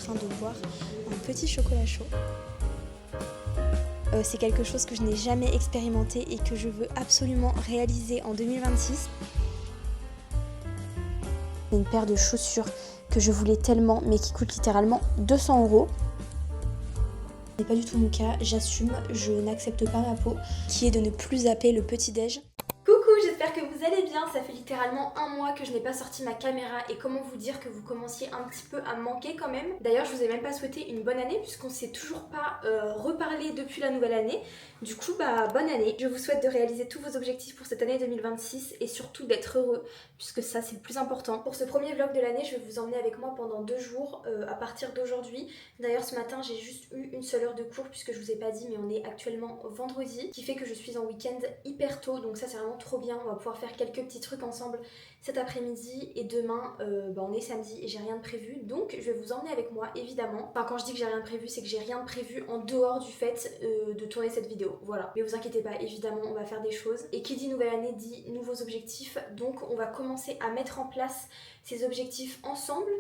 train de boire un petit chocolat chaud. C'est quelque chose que je n'ai jamais expérimenté et que je veux absolument réaliser en 2026. Une paire de chaussures que je voulais tellement mais qui coûte littéralement 200 €. Ce n'est pas du tout mon cas, j'assume, je n'accepte pas ma peau, qui est de ne plus zapper le petit-déj. Coucou, j'espère que vous allez bien, ça fait littéralement un mois que je n'ai pas sorti ma caméra et comment vous dire que vous commenciez un petit peu à me manquer quand même. D'ailleurs, je vous ai même pas souhaité une bonne année puisqu'on s'est toujours pas reparlé depuis la nouvelle année. Du coup, bonne année. Je vous souhaite de réaliser tous vos objectifs pour cette année 2026 et surtout d'être heureux puisque ça c'est le plus important. Pour ce premier vlog de l'année, je vais vous emmener avec moi pendant 2 jours à partir d'aujourd'hui. D'ailleurs, ce matin, j'ai juste eu une seule heure de cours puisque je vous ai pas dit, mais on est actuellement vendredi, ce qui fait que je suis en week-end hyper tôt, donc ça c'est vraiment trop bien. On va pouvoir faire quelques petits trucs ensemble cet après-midi et demain on est samedi et j'ai rien de prévu, donc je vais vous emmener avec moi évidemment. Enfin, quand je dis que j'ai rien de prévu, c'est que j'ai rien de prévu en dehors du fait de tourner cette vidéo, voilà. Mais vous inquiétez pas, évidemment on va faire des choses, et qui dit nouvelle année dit nouveaux objectifs, donc on va commencer à mettre en place ces objectifs ensemble.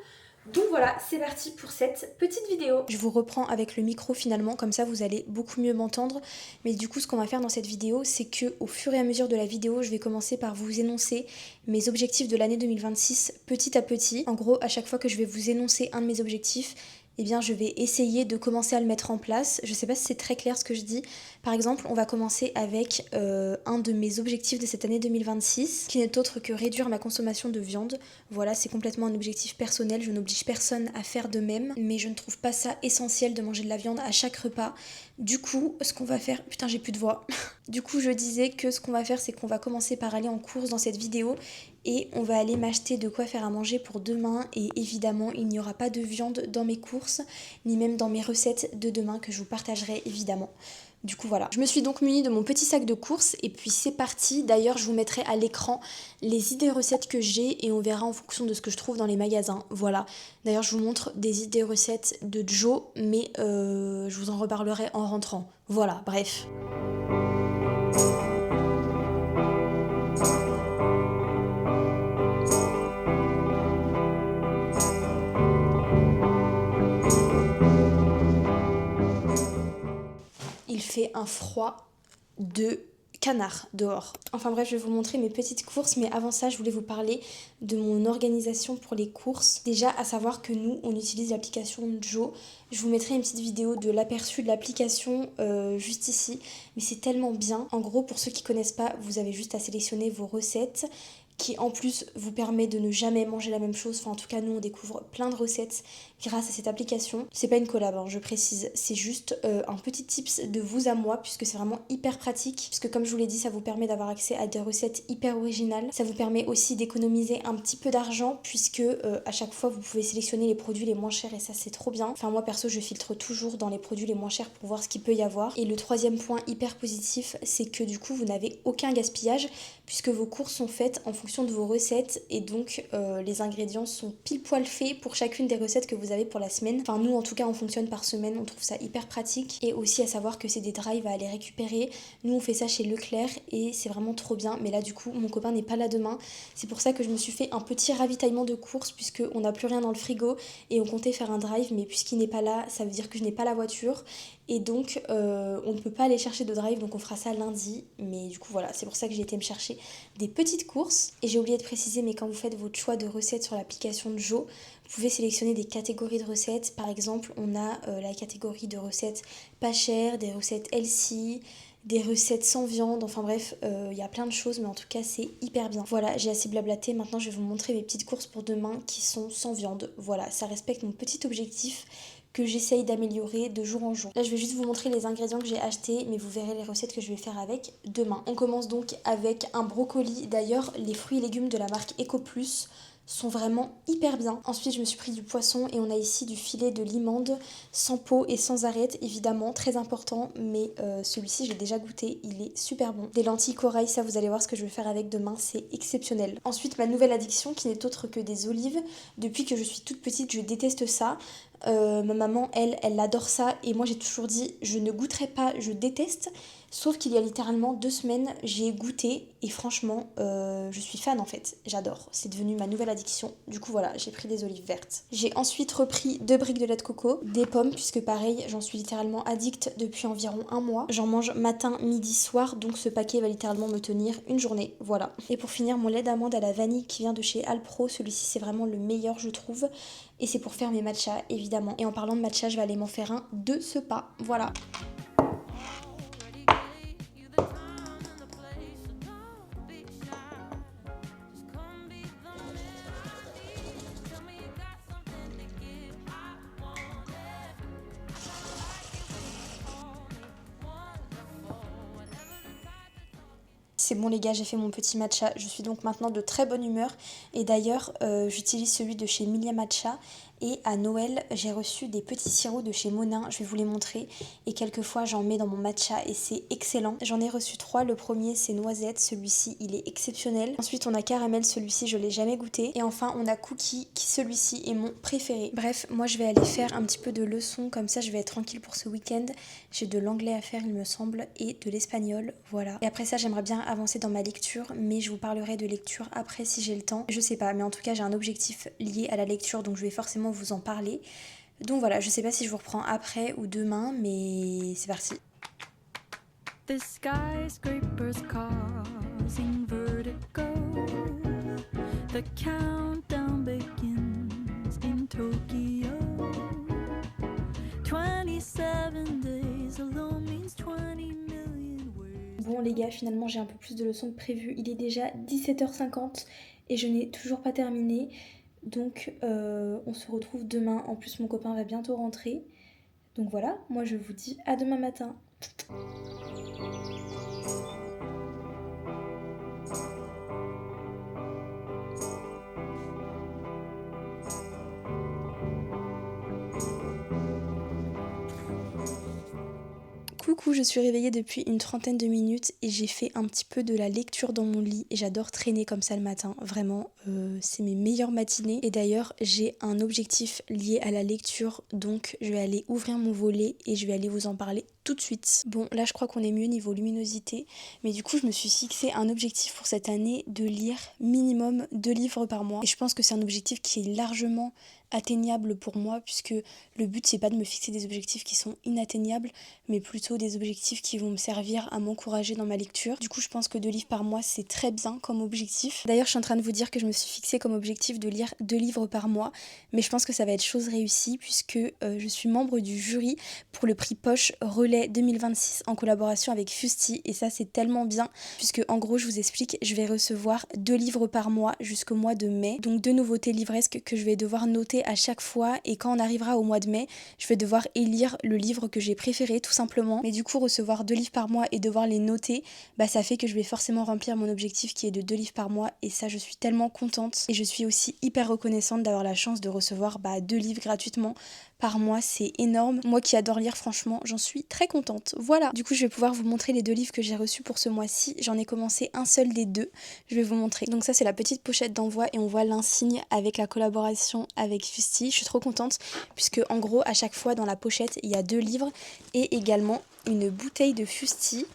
Donc voilà, c'est parti pour cette petite vidéo. Je vous reprends avec le micro finalement, comme ça vous allez beaucoup mieux m'entendre. Mais du coup, ce qu'on va faire dans cette vidéo, c'est que au fur et à mesure de la vidéo, je vais commencer par vous énoncer mes objectifs de l'année 2026 petit à petit. En gros, à chaque fois que je vais vous énoncer un de mes objectifs, eh bien je vais essayer de commencer à le mettre en place. Je sais pas si c'est très clair ce que je dis. Par exemple, on va commencer avec un de mes objectifs de cette année 2026, qui n'est autre que réduire ma consommation de viande. Voilà, c'est complètement un objectif personnel, je n'oblige personne à faire de même, mais je ne trouve pas ça essentiel de manger de la viande à chaque repas. Du coup, ce qu'on va faire... Putain, j'ai plus de voix. Du coup, je disais que ce qu'on va faire, c'est qu'on va commencer par aller en course dans cette vidéo et on va aller m'acheter de quoi faire à manger pour demain, et évidemment, il n'y aura pas de viande dans mes courses, ni même dans mes recettes de demain que je vous partagerai évidemment. Du coup voilà, je me suis donc munie de mon petit sac de courses et puis c'est parti. D'ailleurs, je vous mettrai à l'écran les idées recettes que j'ai et on verra en fonction de ce que je trouve dans les magasins. Voilà. D'ailleurs, je vous montre des idées recettes de Joe, mais je vous en reparlerai en rentrant. Voilà, bref. Il fait un froid de canard dehors. Enfin bref, je vais vous montrer mes petites courses, mais avant ça, je voulais vous parler de mon organisation pour les courses. Déjà, à savoir que nous, on utilise l'application Joe. Je vous mettrai une petite vidéo de l'aperçu de l'application juste ici, mais c'est tellement bien. En gros, pour ceux qui connaissent pas, vous avez juste à sélectionner vos recettes, qui en plus vous permet de ne jamais manger la même chose. Enfin, en tout cas, nous on découvre plein de recettes grâce à cette application. C'est pas une collab, hein, je précise, c'est juste un petit tips de vous à moi, puisque c'est vraiment hyper pratique, puisque comme je vous l'ai dit, ça vous permet d'avoir accès à des recettes hyper originales. Ça vous permet aussi d'économiser un petit peu d'argent, puisque à chaque fois vous pouvez sélectionner les produits les moins chers, et ça c'est trop bien. Enfin, moi perso, je filtre toujours dans les produits les moins chers pour voir ce qu'il peut y avoir. Et le troisième point hyper positif, c'est que du coup vous n'avez aucun gaspillage, puisque vos courses sont faites en fonction de vos recettes, et donc les ingrédients sont pile poil faits pour chacune des recettes que vous avez pour la semaine. Enfin, nous en tout cas on fonctionne par semaine, on trouve ça hyper pratique. Et aussi à savoir que c'est des drives à aller récupérer. Nous on fait ça chez Leclerc et c'est vraiment trop bien. Mais là du coup mon copain n'est pas là demain, c'est pour ça que je me suis fait un petit ravitaillement de courses, puisque on n'a plus rien dans le frigo et on comptait faire un drive, mais puisqu'il n'est pas là, ça veut dire que je n'ai pas la voiture. Et donc on ne peut pas aller chercher de drive, donc on fera ça lundi. Mais du coup voilà, c'est pour ça que j'ai été me chercher des petites courses. Et j'ai oublié de préciser, mais quand vous faites votre choix de recettes sur l'application de Joe, vous pouvez sélectionner des catégories de recettes. Par exemple, on a la catégorie de recettes pas chères, des recettes healthy, des recettes sans viande, enfin bref, il y a plein de choses, mais en tout cas c'est hyper bien. Voilà, j'ai assez blablaté, maintenant je vais vous montrer mes petites courses pour demain qui sont sans viande. Voilà, ça respecte mon petit objectif que j'essaye d'améliorer de jour en jour. Là je vais juste vous montrer les ingrédients que j'ai achetés, mais vous verrez les recettes que je vais faire avec demain. On commence donc avec un brocoli. D'ailleurs, les fruits et légumes de la marque Eco Plus sont vraiment hyper bien. Ensuite, je me suis pris du poisson et on a ici du filet de limande sans peau et sans arête, évidemment, très important, mais celui-ci j'ai déjà goûté, il est super bon. Des lentilles corail, ça vous allez voir ce que je vais faire avec demain, c'est exceptionnel. Ensuite, ma nouvelle addiction qui n'est autre que des olives. Depuis que je suis toute petite, je déteste ça. Ma maman, elle adore ça et moi j'ai toujours dit je ne goûterai pas, je déteste. Sauf qu'il y a littéralement 2 semaines, j'ai goûté et franchement, je suis fan en fait. J'adore. C'est devenu ma nouvelle addiction. Du coup voilà, j'ai pris des olives vertes. J'ai ensuite repris 2 briques de lait de coco, des pommes puisque pareil, j'en suis littéralement addict depuis environ un mois. J'en mange matin, midi, soir, donc ce paquet va littéralement me tenir une journée. Voilà. Et pour finir, mon lait d'amande à la vanille qui vient de chez Alpro. Celui-ci c'est vraiment le meilleur je trouve. Et c'est pour faire mes matchas évidemment. Et en parlant de matcha, je vais aller m'en faire un de ce pas. Voilà. C'est bon les gars, j'ai fait mon petit matcha, je suis donc maintenant de très bonne humeur et d'ailleurs j'utilise celui de chez Milia Matcha et à Noël j'ai reçu des petits sirops de chez Monin, je vais vous les montrer et quelquefois j'en mets dans mon matcha et c'est excellent. J'en ai reçu 3, le premier c'est noisette, celui-ci il est exceptionnel. Ensuite on a caramel, celui-ci je l'ai jamais goûté et enfin on a cookie qui celui-ci est mon préféré. Bref, moi je vais aller faire un petit peu de leçons comme ça je vais être tranquille pour ce week-end. J'ai de l'anglais à faire il me semble et de l'espagnol, voilà. Et après ça j'aimerais bien avancer dans ma lecture mais je vous parlerai de lecture après si j'ai le temps. Je sais pas mais en tout cas j'ai un objectif lié à la lecture donc je vais forcément vous en parler. Donc voilà, je sais pas si je vous reprends après ou demain mais c'est parti. The skyscrapers causing vertigo. The countdown begins in Tokyo. 27 days alone means 20 million words. Bon les gars, finalement j'ai un peu plus de leçons que prévu. Il est déjà 17h50 et je n'ai toujours pas terminé. Donc on se retrouve demain. En plus mon copain va bientôt rentrer. Donc voilà, moi je vous dis à demain matin. Coucou, je suis réveillée depuis une trentaine de minutes et j'ai fait un petit peu de la lecture dans mon lit et j'adore traîner comme ça le matin, vraiment c'est mes meilleures matinées et d'ailleurs j'ai un objectif lié à la lecture donc je vais aller ouvrir mon volet et je vais aller vous en parler tout de suite. Bon là je crois qu'on est mieux niveau luminosité mais du coup je me suis fixé un objectif pour cette année de lire minimum 2 livres par mois et je pense que c'est un objectif qui est largement atteignable pour moi puisque le but c'est pas de me fixer des objectifs qui sont inatteignables mais plutôt des objectifs qui vont me servir à m'encourager dans ma lecture. Du coup je pense que 2 livres par mois c'est très bien comme objectif. D'ailleurs je suis en train de vous dire que je me suis fixé comme objectif de lire 2 livres par mois mais je pense que ça va être chose réussie puisque je suis membre du jury pour le prix Poche Relais 2026 en collaboration avec Fusti et ça c'est tellement bien puisque en gros je vous explique, je vais recevoir 2 livres par mois jusqu'au mois de mai, donc 2 nouveautés livresques que je vais devoir noter à chaque fois et quand on arrivera au mois de mai je vais devoir élire le livre que j'ai préféré tout simplement. Mais du coup recevoir 2 livres par mois et devoir les noter, bah ça fait que je vais forcément remplir mon objectif qui est de 2 livres par mois et ça je suis tellement contente et je suis aussi hyper reconnaissante d'avoir la chance de recevoir 2 livres gratuitement par mois, c'est énorme. Moi qui adore lire franchement j'en suis très contente. Voilà, du coup je vais pouvoir vous montrer les 2 livres que j'ai reçus pour ce mois-ci. J'en ai commencé un seul des 2, je vais vous montrer. Donc ça c'est la petite pochette d'envoi et on voit l'insigne avec la collaboration avec Fusti. Je suis trop contente puisque en gros à chaque fois dans la pochette il y a 2 livres et également une bouteille de Fusti.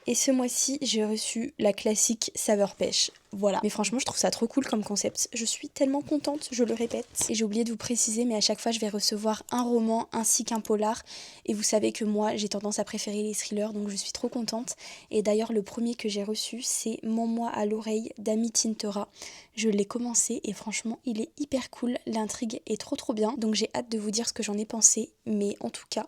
Et ce mois-ci j'ai reçu la classique saveur pêche. Voilà, mais franchement je trouve ça trop cool comme concept, je suis tellement contente, je le répète. Et j'ai oublié de vous préciser mais à chaque fois je vais recevoir un roman ainsi qu'un polar et vous savez que moi j'ai tendance à préférer les thrillers donc je suis trop contente. Et d'ailleurs le premier que j'ai reçu c'est Mens-moi à l'oreille d'Amy Tintera. Je l'ai commencé et franchement il est hyper cool, l'intrigue est trop bien donc j'ai hâte de vous dire ce que j'en ai pensé mais en tout cas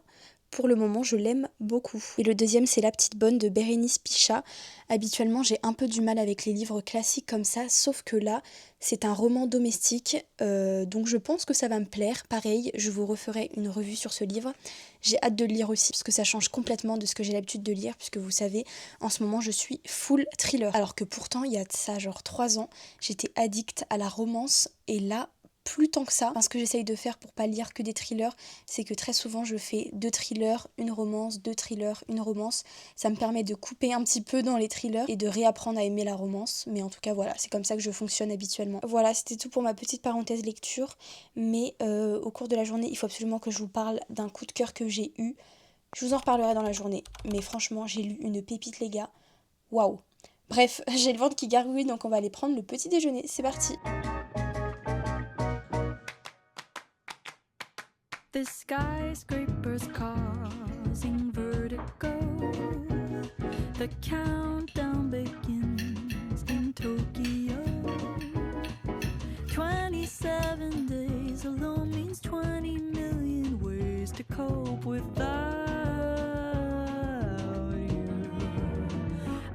pour le moment, je l'aime beaucoup. Et le deuxième, c'est La Petite Bonne de Bérénice Pichat. Habituellement, j'ai un peu du mal avec les livres classiques comme ça, sauf que là, c'est un roman domestique, donc je pense que ça va me plaire. Pareil, je vous referai une revue sur ce livre. J'ai hâte de le lire aussi, parce que ça change complètement de ce que j'ai l'habitude de lire, puisque vous savez, en ce moment, je suis full thriller. Alors que pourtant, il y a de ça genre 3 ans, j'étais addict à la romance, et là, plus tant que ça. Enfin, ce que j'essaye de faire pour pas lire que des thrillers, c'est que très souvent je fais 2 thrillers, une romance, 2 thrillers, une romance. Ça me permet de couper un petit peu dans les thrillers et de réapprendre à aimer la romance. Mais en tout cas voilà, c'est comme ça que je fonctionne habituellement. Voilà, c'était tout pour ma petite parenthèse lecture. Mais au cours de la journée, il faut absolument que je vous parle d'un coup de cœur que j'ai eu. Je vous en reparlerai dans la journée. Mais franchement, j'ai lu une pépite les gars. Waouh. Bref, j'ai le ventre qui gargouille donc on va aller prendre le petit déjeuner. C'est parti. The skyscrapers causing vertigo. The countdown begins in Tokyo. 27 days alone means 20 million ways to cope without you.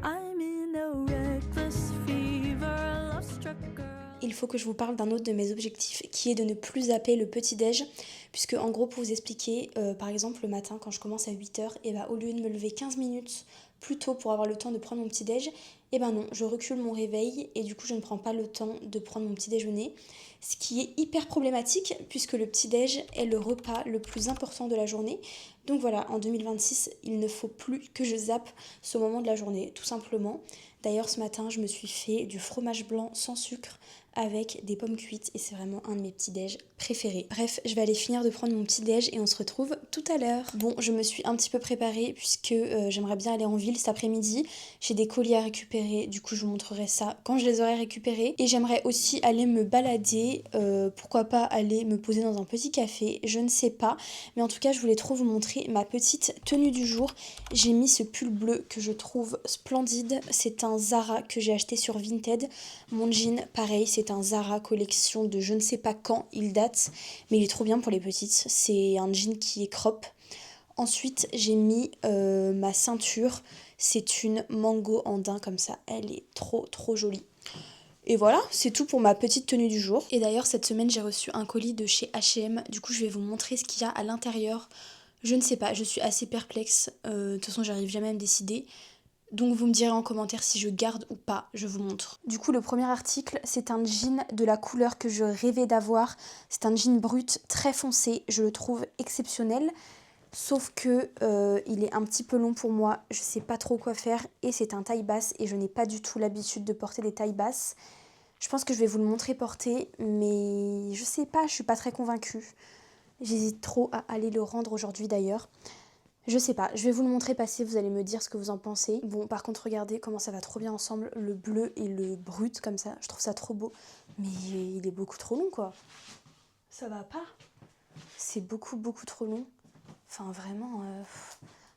I'm in a reckless fever, love struck girl. Il faut que je vous parle d'un autre de mes objectifs qui est de ne plus zapper le petit-déj. Puisque en gros pour vous expliquer, par exemple le matin quand je commence à 8h, et bah, au lieu de me lever 15 minutes plus tôt pour avoir le temps de prendre mon petit-déj, et ben non, je recule mon réveil et du coup je ne prends pas le temps de prendre mon petit déjeuner. Ce qui est hyper problématique puisque le petit-déj est le repas le plus important de la journée. Donc voilà, en 2026, il ne faut plus que je zappe ce moment de la journée, tout simplement. D'ailleurs ce matin, je me suis fait du fromage blanc sans sucre avec des pommes cuites et c'est vraiment un de mes petits déj préférés. Bref, je vais aller finir de prendre mon petit déj et on se retrouve tout à l'heure. Bon, je me suis un petit peu préparée puisque j'aimerais bien aller en ville cet après-midi. J'ai des colis à récupérer, du coup je vous montrerai ça quand je les aurai récupérés. Et j'aimerais aussi aller me balader, pourquoi pas aller me poser dans un petit café, je ne sais pas. Mais en tout cas, je voulais trop vous montrer ma petite tenue du jour. J'ai mis ce pull bleu que je trouve splendide. C'est un Zara que j'ai acheté sur Vinted. Mon jean, pareil, c'est un Zara collection de je ne sais pas quand il date, mais il est trop bien pour les petites. C'est un jean qui est crop. Ensuite, j'ai mis ma ceinture. C'est une mango andin comme ça. Elle est trop trop jolie. Et voilà, c'est tout pour ma petite tenue du jour. Et d'ailleurs, cette semaine, j'ai reçu un colis de chez H&M. Du coup, je vais vous montrer ce qu'il y a à l'intérieur. Je ne sais pas, je suis assez perplexe. De toute façon, j'arrive jamais à me décider. Donc vous me direz en commentaire si je garde ou pas, je vous montre. Du coup le premier article c'est un jean de la couleur que je rêvais d'avoir. C'est un jean brut très foncé, je le trouve exceptionnel. Sauf que il est un petit peu long pour moi, je sais pas trop quoi faire et c'est un taille basse et je n'ai pas du tout l'habitude de porter des tailles basses. Je pense que je vais vous le montrer porter mais je sais pas, je suis pas très convaincue. J'hésite trop à aller le rendre aujourd'hui d'ailleurs. Je sais pas, je vais vous le montrer passer, vous allez me dire ce que vous en pensez. Bon, par contre, regardez comment ça va trop bien ensemble, le bleu et le brut, comme ça, je trouve ça trop beau. Mais il est beaucoup trop long, quoi. Ça va pas. C'est beaucoup, beaucoup trop long. Enfin, vraiment,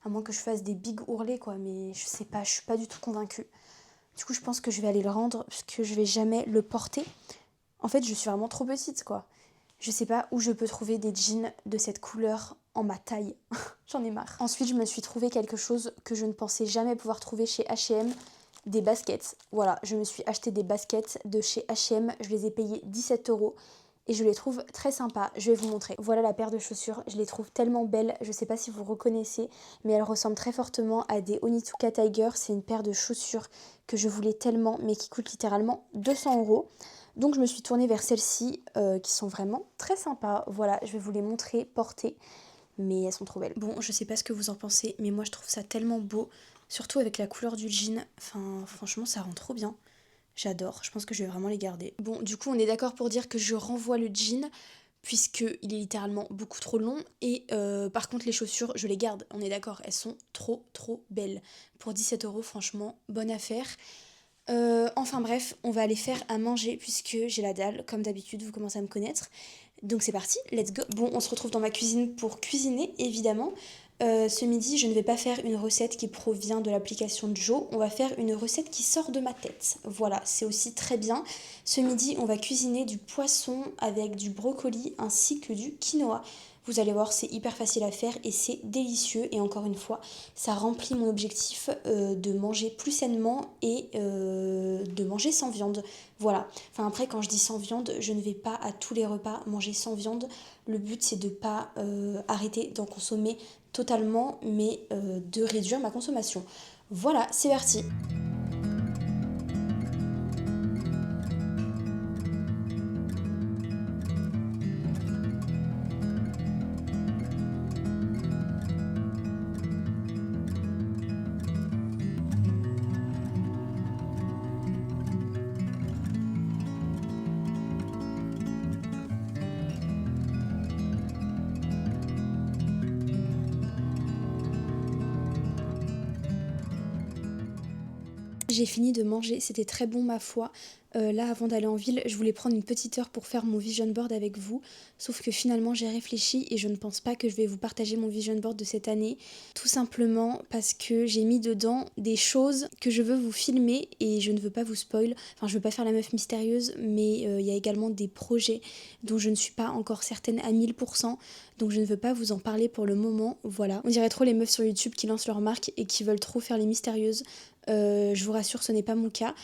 à moins que je fasse des big ourlets, quoi, mais je sais pas, je suis pas du tout convaincue. Du coup, je pense que je vais aller le rendre, parce que je vais jamais le porter. En fait, je suis vraiment trop petite, quoi. Je sais pas où je peux trouver des jeans de cette couleur en ma taille. J'en ai marre. Ensuite, je me suis trouvé quelque chose que je ne pensais jamais pouvoir trouver chez H&M. Des baskets. Voilà, je me suis acheté des baskets de chez H&M. Je les ai payées 17 € et je les trouve très sympas. Je vais vous montrer. Voilà la paire de chaussures. Je les trouve tellement belles. Je sais pas si vous reconnaissez, mais elles ressemblent très fortement à des Onitsuka Tiger. C'est une paire de chaussures que je voulais tellement, mais qui coûte littéralement 200 €. Donc je me suis tournée vers celles-ci qui sont vraiment très sympas. Voilà, je vais vous les montrer portées, mais elles sont trop belles. Bon, je sais pas ce que vous en pensez, mais moi je trouve ça tellement beau, surtout avec la couleur du jean. Enfin, franchement, ça rend trop bien. J'adore, je pense que je vais vraiment les garder. Bon, du coup, on est d'accord pour dire que je renvoie le jean, puisqu'il est littéralement beaucoup trop long. Et par contre, les chaussures, je les garde, on est d'accord, elles sont trop trop belles. Pour 17 €, franchement, bonne affaire. Enfin bref, on va aller faire à manger puisque j'ai la dalle, comme d'habitude, vous commencez à me connaître. Donc c'est parti, let's go. Bon, on se retrouve dans ma cuisine pour cuisiner, évidemment. Ce midi, je ne vais pas faire une recette qui provient de l'application Joe, on va faire une recette qui sort de ma tête. Voilà, c'est aussi très bien. Ce midi, on va cuisiner du poisson avec du brocoli ainsi que du quinoa. Vous allez voir, c'est hyper facile à faire et c'est délicieux. Et encore une fois, ça remplit mon objectif de manger plus sainement et de manger sans viande. Voilà. Enfin après, quand je dis sans viande, je ne vais pas à tous les repas manger sans viande. Le but, c'est de ne pas arrêter d'en consommer totalement, mais de réduire ma consommation. Voilà, c'est parti. J'ai fini de manger, c'était très bon ma foi. Là, avant d'aller en ville, je voulais prendre une petite heure pour faire mon vision board avec vous. Sauf que finalement, j'ai réfléchi et je ne pense pas que je vais vous partager mon vision board de cette année. Tout simplement parce que j'ai mis dedans des choses que je veux vous filmer et je ne veux pas vous spoil. Enfin, je veux pas faire la meuf mystérieuse, mais il y a également des projets dont je ne suis pas encore certaine à 1000%. Donc je ne veux pas vous en parler pour le moment. Voilà. On dirait trop les meufs sur YouTube qui lancent leur marque et qui veulent trop faire les mystérieuses. Je vous rassure, ce n'est pas mon cas.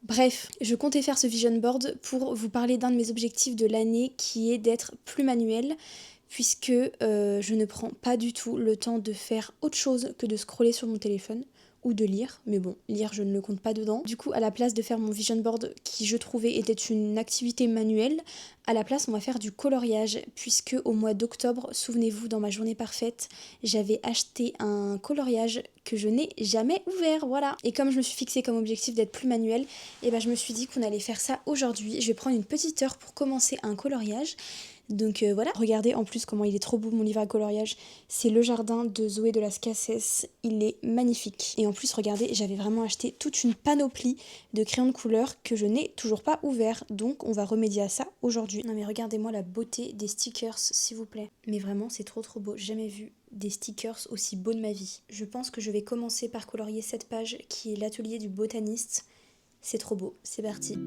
Bref, je comptais faire ce vision board pour vous parler d'un de mes objectifs de l'année qui est d'être plus manuel puisque je ne prends pas du tout le temps de faire autre chose que de scroller sur mon téléphone ou de lire, mais bon, lire je ne le compte pas dedans. Du coup, à la place de faire mon vision board qui je trouvais était une activité manuelle, à la place on va faire du coloriage puisque au mois d'octobre, souvenez-vous, dans ma journée parfaite, j'avais acheté un coloriage que je n'ai jamais ouvert, voilà. Et comme je me suis fixé comme objectif d'être plus manuel, et ben je me suis dit qu'on allait faire ça aujourd'hui. Je vais prendre une petite heure pour commencer un coloriage. Donc voilà, regardez en plus comment il est trop beau mon livre à coloriage. C'est Le Jardin de Zoé de Las Cases, il est magnifique. Et en plus regardez, j'avais vraiment acheté toute une panoplie de crayons de couleur que je n'ai toujours pas ouvert. Donc on va remédier à ça aujourd'hui. Non mais regardez-moi la beauté des stickers s'il vous plaît. Mais vraiment c'est trop beau, j'ai jamais vu des stickers aussi beaux de ma vie. Je pense que je vais commencer par colorier cette page qui est l'atelier du botaniste. C'est trop beau, c'est parti.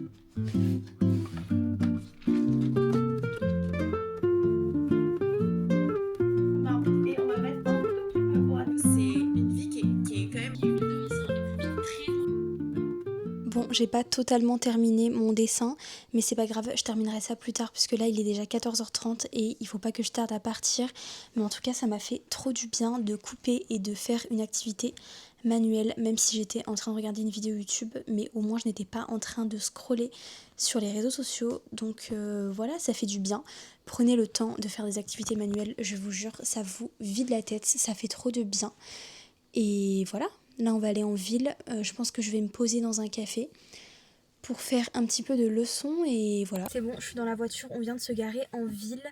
Bon, j'ai pas totalement terminé mon dessin, mais c'est pas grave, je terminerai ça plus tard puisque là il est déjà 14h30 et il faut pas que je tarde à partir. Mais en tout cas, ça m'a fait trop du bien de couper et de faire une activité manuelle, même si j'étais en train de regarder une vidéo YouTube, mais au moins je n'étais pas en train de scroller sur les réseaux sociaux. Donc voilà, ça fait du bien. Prenez le temps de faire des activités manuelles, je vous jure, ça vous vide la tête, ça fait trop de bien. Et voilà. Là, on va aller en ville. Je pense que je vais me poser dans un café pour faire un petit peu de leçons et voilà. C'est bon, je suis dans la voiture, on vient de se garer en ville.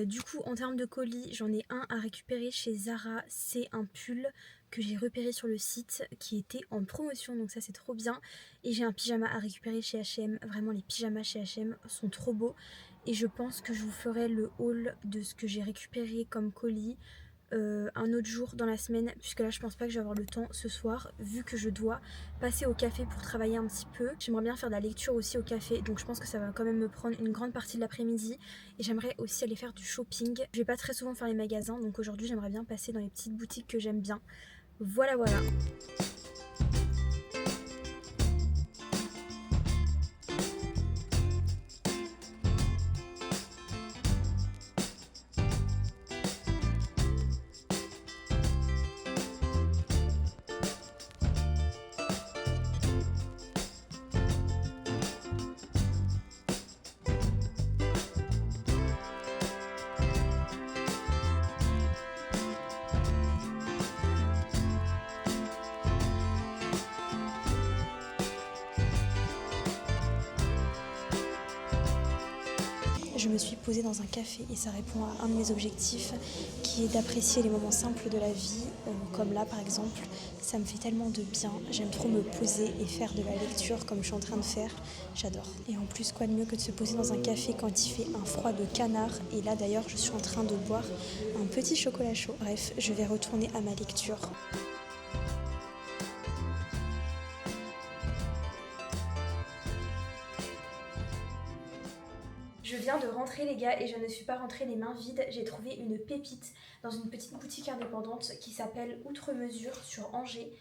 Du coup, en termes de colis, j'en ai un à récupérer chez Zara. C'est un pull que j'ai repéré sur le site qui était en promotion, donc ça c'est trop bien. Et j'ai un pyjama à récupérer chez H&M. Vraiment, les pyjamas chez H&M sont trop beaux. Et je pense que je vous ferai le haul de ce que j'ai récupéré comme colis. Un autre jour dans la semaine, puisque là je pense pas que je vais avoir le temps ce soir vu que je dois passer au café pour travailler un petit peu. J'aimerais bien faire de la lecture aussi au café, donc je pense que ça va quand même me prendre une grande partie de l'après-midi et j'aimerais aussi aller faire du shopping. Je vais pas très souvent faire les magasins, donc aujourd'hui j'aimerais bien passer dans les petites boutiques que j'aime bien. Voilà. Je me suis posée dans un café et ça répond à un de mes objectifs qui est d'apprécier les moments simples de la vie, comme là par exemple. Ça me fait tellement de bien, j'aime trop me poser et faire de la lecture comme je suis en train de faire, j'adore. Et en plus, quoi de mieux que de se poser dans un café quand il fait un froid de canard. Et là d'ailleurs, je suis en train de boire un petit chocolat chaud. Bref, je vais retourner à ma lecture. Je viens de rentrer les gars et je ne suis pas rentrée les mains vides. J'ai trouvé une pépite dans une petite boutique indépendante qui s'appelle Outre Mesure sur Angers.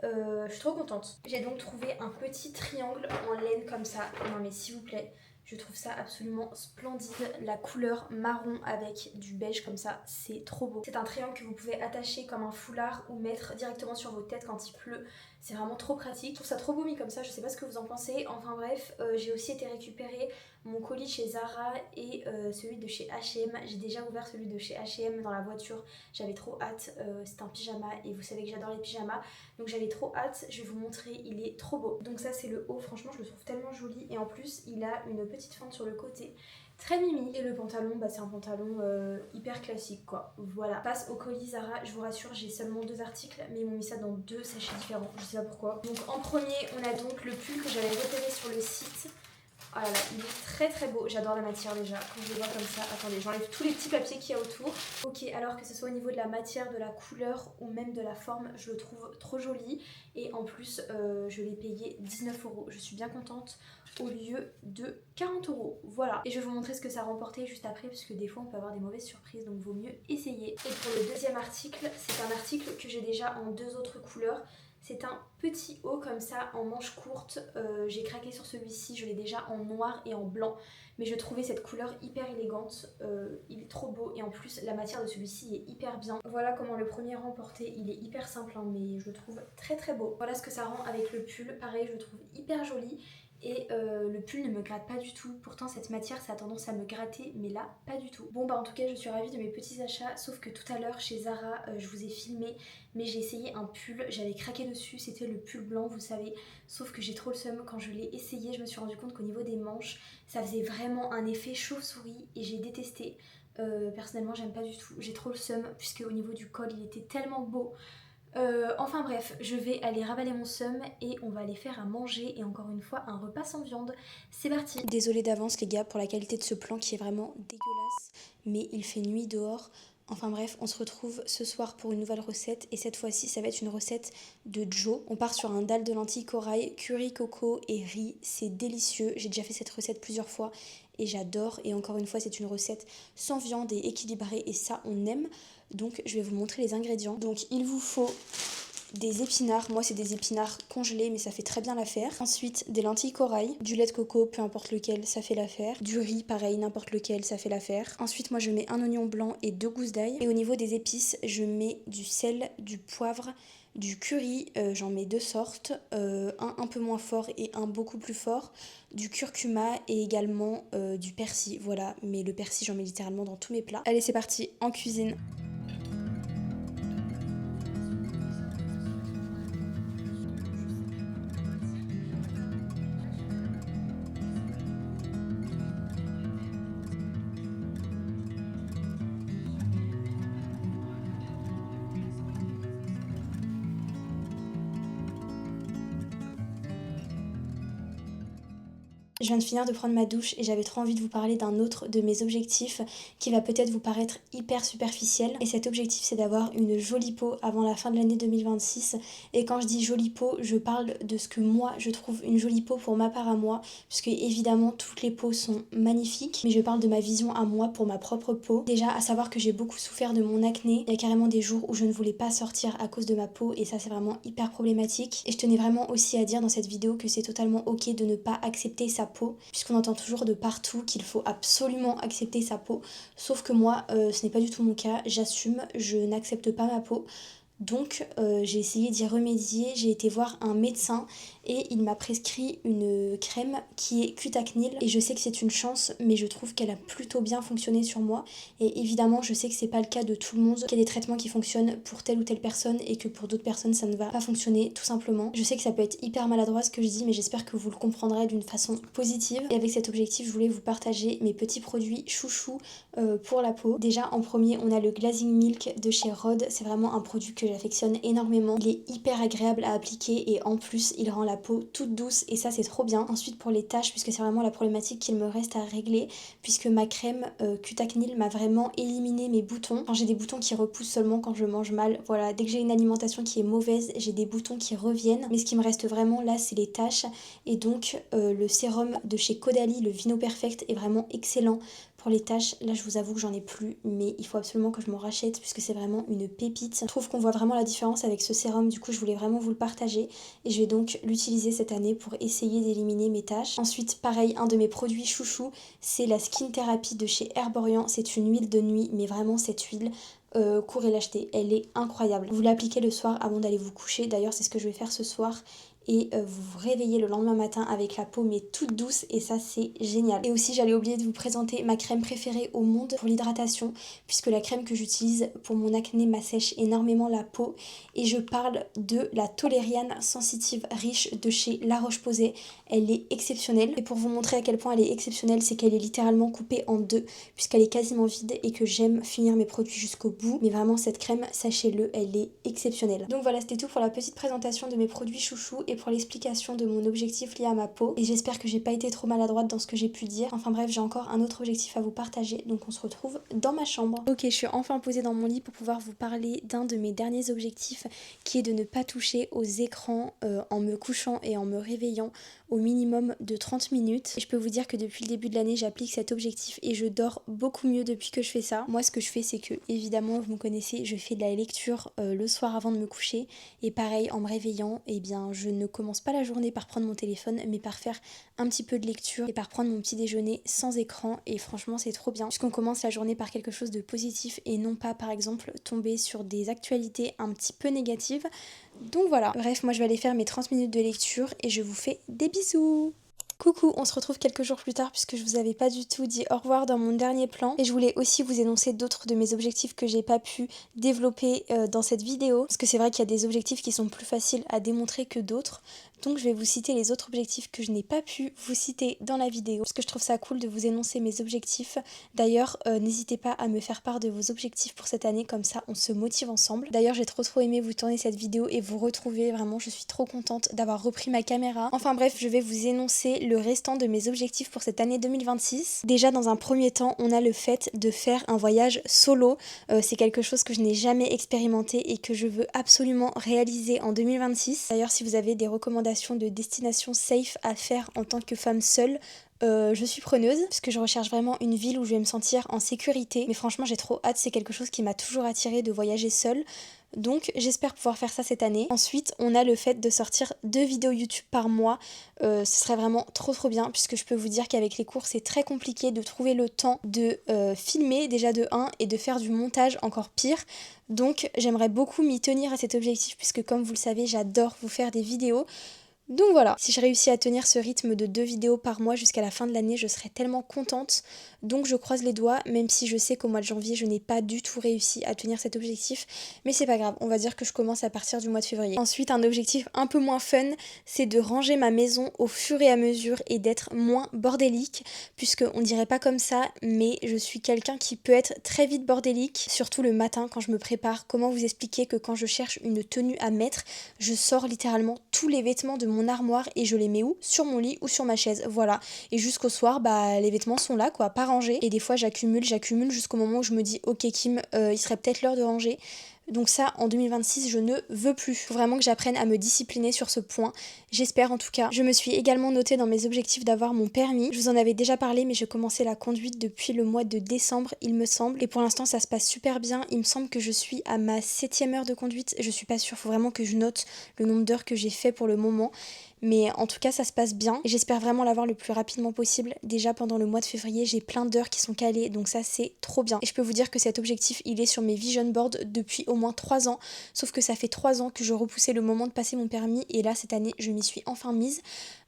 Je suis trop contente. J'ai donc trouvé un petit triangle en laine comme ça. Non mais s'il vous plaît, je trouve ça absolument splendide. La couleur marron avec du beige comme ça, c'est trop beau. C'est un triangle que vous pouvez attacher comme un foulard ou mettre directement sur vos têtes quand il pleut. C'est vraiment trop pratique. Je trouve ça trop beau mis comme ça, je sais pas ce que vous en pensez. Enfin bref, j'ai aussi été récupérer mon colis chez Zara et celui de chez H&M. J'ai déjà ouvert celui de chez H&M dans la voiture. J'avais trop hâte, c'est un pyjama et vous savez que j'adore les pyjamas. Donc j'avais trop hâte, je vais vous montrer, il est trop beau. Donc ça c'est le haut, franchement je le trouve tellement joli. Et en plus il a une petite fente sur le côté très mimi. Et le pantalon, bah c'est un pantalon hyper classique quoi. Voilà. Passe au colis Zara, je vous rassure, j'ai seulement 2 articles, mais ils m'ont mis ça dans 2 sachets différents, je sais pas pourquoi. Donc en premier, on a donc le pull que j'avais repéré sur le site. Oh là là, il est très très beau, j'adore la matière déjà, quand je le vois comme ça. Attendez, j'enlève tous les petits papiers qu'il y a autour. Ok, alors que ce soit au niveau de la matière, de la couleur ou même de la forme, je le trouve trop joli. Et en plus, je l'ai payé 19 €, je suis bien contente, au lieu de 40 €. Voilà, et je vais vous montrer ce que ça a remporté juste après, parce que des fois on peut avoir des mauvaises surprises, donc vaut mieux essayer. Et pour le deuxième article, c'est un article que j'ai déjà en 2 autres couleurs. C'est un petit haut comme ça en manche courte, j'ai craqué sur celui-ci, je l'ai déjà en noir et en blanc, mais je trouvais cette couleur hyper élégante, il est trop beau et en plus la matière de celui-ci est hyper bien. Voilà comment le premier rang porté, il est hyper simple hein, mais je le trouve très très beau. Voilà ce que ça rend avec le pull, pareil je le trouve hyper joli. Et le pull ne me gratte pas du tout, pourtant cette matière ça a tendance à me gratter mais là pas du tout. Bon bah en tout cas je suis ravie de mes petits achats, sauf que tout à l'heure chez Zara je vous ai filmé mais j'ai essayé un pull, j'avais craqué dessus, c'était le pull blanc vous savez, sauf que j'ai trop le seum, quand je l'ai essayé je me suis rendu compte qu'au niveau des manches ça faisait vraiment un effet chauve-souris et j'ai détesté. Personnellement j'aime pas du tout, j'ai trop le seum puisque au niveau du col il était tellement beau. Enfin bref, je vais aller ravaler mon seum et on va aller faire à manger et encore une fois un repas sans viande. C'est parti. Désolée d'avance les gars pour la qualité de ce plan qui est vraiment dégueulasse, mais il fait nuit dehors. Enfin bref, on se retrouve ce soir pour une nouvelle recette et cette fois-ci ça va être une recette de Joe. On part sur un dalle de lentilles corail, curry coco et riz, c'est délicieux. J'ai déjà fait cette recette plusieurs fois et j'adore et encore une fois c'est une recette sans viande et équilibrée et ça on aime. Donc je vais vous montrer les ingrédients. Donc il vous faut des épinards, moi c'est des épinards congelés mais ça fait très bien l'affaire. Ensuite des lentilles corail, du lait de coco, peu importe lequel, ça fait l'affaire. Du riz pareil, n'importe lequel, ça fait l'affaire. Ensuite moi je mets un oignon blanc et 2 gousses d'ail. Et au niveau des épices, je mets du sel, du poivre, du curry, j'en mets 2 sortes, un peu moins fort et un beaucoup plus fort, du curcuma et également du persil, voilà, mais le persil j'en mets littéralement dans tous mes plats. Allez c'est parti, en cuisine. Je viens de finir de prendre ma douche et j'avais trop envie de vous parler d'un autre de mes objectifs qui va peut-être vous paraître hyper superficiel. Et cet objectif c'est d'avoir une jolie peau avant la fin de l'année 2026. Et quand je dis jolie peau, je parle de ce que moi je trouve une jolie peau pour ma part à moi. Puisque évidemment toutes les peaux sont magnifiques. Mais je parle de ma vision à moi pour ma propre peau. Déjà à savoir que j'ai beaucoup souffert de mon acné. Il y a carrément des jours où je ne voulais pas sortir à cause de ma peau et ça c'est vraiment hyper problématique. Et je tenais vraiment aussi à dire dans cette vidéo que c'est totalement ok de ne pas accepter sa peau, puisqu'on entend toujours de partout qu'il faut absolument accepter sa peau, sauf que moi ce n'est pas du tout mon cas, j'assume, je n'accepte pas ma peau. Donc j'ai essayé d'y remédier, j'ai été voir un médecin et il m'a prescrit une crème qui est Cutacnil et je sais que c'est une chance mais je trouve qu'elle a plutôt bien fonctionné sur moi et évidemment je sais que c'est pas le cas de tout le monde, qu'il y a des traitements qui fonctionnent pour telle ou telle personne et que pour d'autres personnes ça ne va pas fonctionner tout simplement. Je sais que ça peut être hyper maladroit ce que je dis mais j'espère que vous le comprendrez d'une façon positive et avec cet objectif je voulais vous partager mes petits produits chouchous pour la peau. Déjà en premier on a le Glazing Milk de chez Rhode, c'est vraiment un produit que j'affectionne énormément, il est hyper agréable à appliquer et en plus il rend la peau toute douce et ça c'est trop bien. Ensuite pour les taches, puisque c'est vraiment la problématique qu'il me reste à régler, puisque ma crème Cutacnil m'a vraiment éliminé mes boutons. Enfin, j'ai des boutons qui repoussent seulement quand je mange mal, voilà, dès que j'ai une alimentation qui est mauvaise j'ai des boutons qui reviennent, mais ce qui me reste vraiment là c'est les taches et donc le sérum de chez Caudalie, le Vino Perfect est vraiment excellent pour les taches. Là je vous avoue que j'en ai plus mais il faut absolument que je m'en rachète puisque c'est vraiment une pépite. Je trouve qu'on voit vraiment la différence avec ce sérum, du coup je voulais vraiment vous le partager et je vais donc l'utiliser cette année pour essayer d'éliminer mes taches. Ensuite pareil, un de mes produits chouchous c'est la Skin Therapy de chez Herborian, c'est une huile de nuit mais vraiment cette huile courez l'acheter, elle est incroyable. Vous l'appliquez le soir avant d'aller vous coucher, d'ailleurs c'est ce que je vais faire ce soir et vous vous réveillez le lendemain matin avec la peau mais toute douce et ça c'est génial. Et aussi j'allais oublier de vous présenter ma crème préférée au monde pour l'hydratation puisque la crème que j'utilise pour mon acné m'assèche énormément la peau et je parle de la Toleriane Sensitive Riche de chez La Roche-Posay. Elle est exceptionnelle et pour vous montrer à quel point elle est exceptionnelle, c'est qu'elle est littéralement coupée en deux puisqu'elle est quasiment vide et que j'aime finir mes produits jusqu'au bout. Mais vraiment cette crème, sachez-le, elle est exceptionnelle. Donc voilà, c'était tout pour la petite présentation de mes produits chouchous et pour l'explication de mon objectif lié à ma peau. Et j'espère que j'ai pas été trop maladroite dans ce que j'ai pu dire. Enfin bref, j'ai encore un autre objectif à vous partager, donc on se retrouve dans ma chambre. Ok, je suis enfin posée dans mon lit pour pouvoir vous parler d'un de mes derniers objectifs qui est de ne pas toucher aux écrans en me couchant et en me réveillant au minimum de 30 minutes. Et je peux vous dire que depuis le début de l'année, j'applique cet objectif et je dors beaucoup mieux depuis que je fais ça. Moi, ce que je fais, c'est que, évidemment, vous me connaissez, je fais de la lecture le soir avant de me coucher. Et pareil, en me réveillant, eh bien, je ne commence pas la journée par prendre mon téléphone, mais par faire un petit peu de lecture et par prendre mon petit déjeuner sans écran. Et franchement, c'est trop bien, puisqu'on commence la journée par quelque chose de positif et non pas, par exemple, tomber sur des actualités un petit peu négatives. Donc voilà, bref, moi je vais aller faire mes 30 minutes de lecture et je vous fais des bisous. Coucou, on se retrouve quelques jours plus tard puisque je vous avais pas du tout dit au revoir dans mon dernier plan et je voulais aussi vous énoncer d'autres de mes objectifs que j'ai pas pu développer dans cette vidéo parce que c'est vrai qu'il y a des objectifs qui sont plus faciles à démontrer que d'autres. Donc je vais vous citer les autres objectifs que je n'ai pas pu vous citer dans la vidéo parce que je trouve ça cool de vous énoncer mes objectifs. D'ailleurs, n'hésitez pas à me faire part de vos objectifs pour cette année, comme ça on se motive ensemble. D'ailleurs, j'ai trop aimé vous tourner cette vidéo et vous retrouver, vraiment je suis trop contente d'avoir repris ma caméra. Enfin bref, je vais vous énoncer le restant de mes objectifs pour cette année 2026. Déjà dans un premier temps, on a le fait de faire un voyage solo. C'est quelque chose que je n'ai jamais expérimenté et que je veux absolument réaliser en 2026. D'ailleurs, si vous avez des recommandations de destination safe à faire en tant que femme seule, je suis preneuse parce que je recherche vraiment une ville où je vais me sentir en sécurité. Mais franchement, j'ai trop hâte, c'est quelque chose qui m'a toujours attirée de voyager seule. Donc j'espère pouvoir faire ça cette année. Ensuite, on a le fait de sortir 2 vidéos YouTube par mois. Ce serait vraiment trop bien puisque je peux vous dire qu'avec les cours, c'est très compliqué de trouver le temps de filmer déjà de 1 et de faire du montage encore pire. Donc j'aimerais beaucoup m'y tenir à cet objectif puisque comme vous le savez, j'adore vous faire des vidéos. Donc voilà, si je réussis à tenir ce rythme de 2 vidéos par mois jusqu'à la fin de l'année, je serai tellement contente. Donc je croise les doigts, même si je sais qu'au mois de janvier, je n'ai pas du tout réussi à tenir cet objectif. Mais c'est pas grave, on va dire que je commence à partir du mois de février. Ensuite, un objectif un peu moins fun, c'est de ranger ma maison au fur et à mesure et d'être moins bordélique. Puisque on dirait pas comme ça, mais je suis quelqu'un qui peut être très vite bordélique. Surtout le matin quand je me prépare. Comment vous expliquer que quand je cherche une tenue à mettre, je sors littéralement tous les vêtements de mon armoire et je les mets où? Sur mon lit ou sur ma chaise, voilà. Et jusqu'au soir, bah les vêtements sont là quoi, pas rangés. Et des fois j'accumule jusqu'au moment où je me dis ok Kim, il serait peut-être l'heure de ranger. Donc ça, en 2026, je ne veux plus. Faut vraiment que j'apprenne à me discipliner sur ce point. J'espère en tout cas. Je me suis également notée dans mes objectifs d'avoir mon permis. Je vous en avais déjà parlé, mais j'ai commencé la conduite depuis le mois de décembre, il me semble. Et pour l'instant, ça se passe super bien. Il me semble que je suis à ma 7e heure de conduite. Je suis pas sûre, faut vraiment que je note le nombre d'heures que j'ai fait pour le moment. Mais en tout cas, ça se passe bien. Et j'espère vraiment l'avoir le plus rapidement possible. Déjà, pendant le mois de février, j'ai plein d'heures qui sont calées. Donc ça, c'est trop bien. Et je peux vous dire que cet objectif, il est sur mes vision boards depuis au moins 3 ans. Sauf que ça fait 3 ans que je repoussais le moment de passer mon permis. Et là, cette année, je m'y suis enfin mise.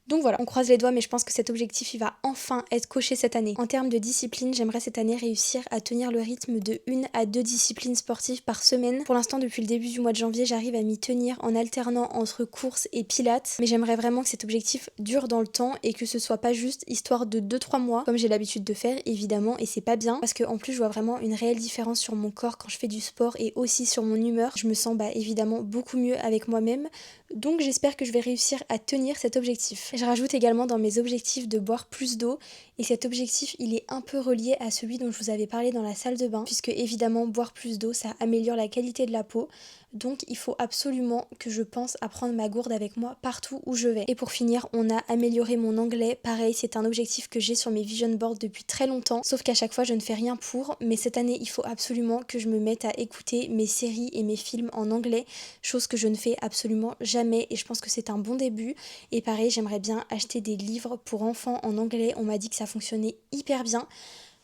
Donc voilà, on croise les doigts, mais je pense que cet objectif, il va enfin être coché cette année. En termes de discipline, j'aimerais cette année réussir à tenir le rythme de 1 à 2 disciplines sportives par semaine. Pour l'instant, depuis le début du mois de janvier, j'arrive à m'y tenir en alternant entre courses et pilates. Mais j'aimerais vraiment que cet objectif dure dans le temps et que ce soit pas juste histoire de 2-3 mois, comme j'ai l'habitude de faire, évidemment, et c'est pas bien. Parce qu'en plus, je vois vraiment une réelle différence sur mon corps quand je fais du sport et aussi sur mon humeur. Je me sens évidemment beaucoup mieux avec moi-même. Donc j'espère que je vais réussir à tenir cet objectif. Je rajoute également dans mes objectifs de boire plus d'eau et cet objectif il est un peu relié à celui dont je vous avais parlé dans la salle de bain puisque évidemment boire plus d'eau ça améliore la qualité de la peau. Donc il faut absolument que je pense à prendre ma gourde avec moi partout où je vais. Et pour finir, on a amélioré mon anglais. Pareil, c'est un objectif que j'ai sur mes vision boards depuis très longtemps. Sauf qu'à chaque fois, je ne fais rien pour. Mais cette année, il faut absolument que je me mette à écouter mes séries et mes films en anglais. Chose que je ne fais absolument jamais. Et je pense que c'est un bon début. Et pareil, j'aimerais bien acheter des livres pour enfants en anglais. On m'a dit que ça fonctionnait hyper bien.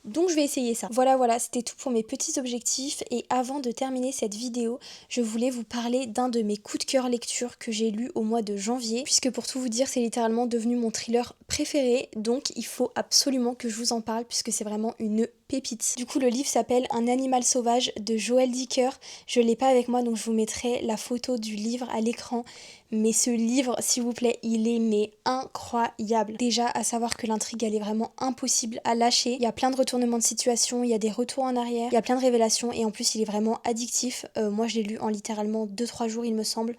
Donc je vais essayer ça. Voilà, c'était tout pour mes petits objectifs. Et avant de terminer cette vidéo, je voulais vous parler d'un de mes coups de cœur lecture que j'ai lu au mois de janvier. Puisque pour tout vous dire, c'est littéralement devenu mon thriller préféré. Donc il faut absolument que je vous en parle puisque c'est vraiment une pépite. Du coup, le livre s'appelle Un animal sauvage de Joël Dicker. Je l'ai pas avec moi, donc je vous mettrai la photo du livre à l'écran. Mais ce livre, s'il vous plaît, il est mais incroyable. Déjà, à savoir que l'intrigue, elle est vraiment impossible à lâcher. Il y a plein de retournements de situation, il y a des retours en arrière, il y a plein de révélations et en plus, il est vraiment addictif. Moi, je l'ai lu en littéralement 2-3 jours, il me semble.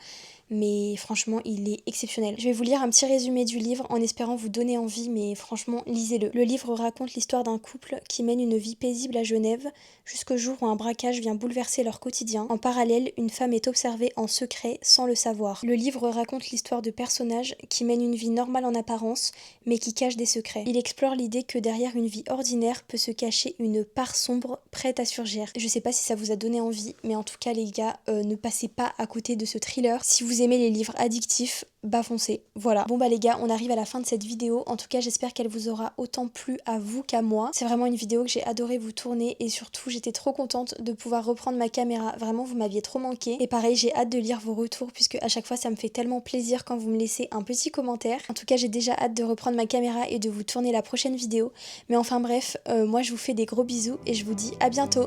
Mais franchement, il est exceptionnel. Je vais vous lire un petit résumé du livre en espérant vous donner envie, mais franchement, lisez-le. Le livre raconte l'histoire d'un couple qui mène une vie paisible à Genève jusqu'au jour où un braquage vient bouleverser leur quotidien. En parallèle, une femme est observée en secret sans le savoir. Le livre raconte l'histoire de personnages qui mènent une vie normale en apparence, mais qui cachent des secrets. Il explore l'idée que derrière une vie ordinaire peut se cacher une part sombre prête à surgir. Je sais pas si ça vous a donné envie, mais en tout cas les gars, ne passez pas à côté de ce thriller. Si vous aimez les livres addictifs, bah foncez. Voilà. Bon bah les gars, on arrive à la fin de cette vidéo. En tout cas, j'espère qu'elle vous aura autant plu à vous qu'à moi. C'est vraiment une vidéo que j'ai adoré vous tourner et surtout j'étais trop contente de pouvoir reprendre ma caméra. Vraiment, vous m'aviez trop manqué. Et pareil, j'ai hâte de lire vos retours puisque à chaque fois ça me fait tellement plaisir quand vous me laissez un petit commentaire. En tout cas, j'ai déjà hâte de reprendre ma caméra et de vous tourner la prochaine vidéo. Mais enfin bref, moi je vous fais des gros bisous et je vous dis à bientôt.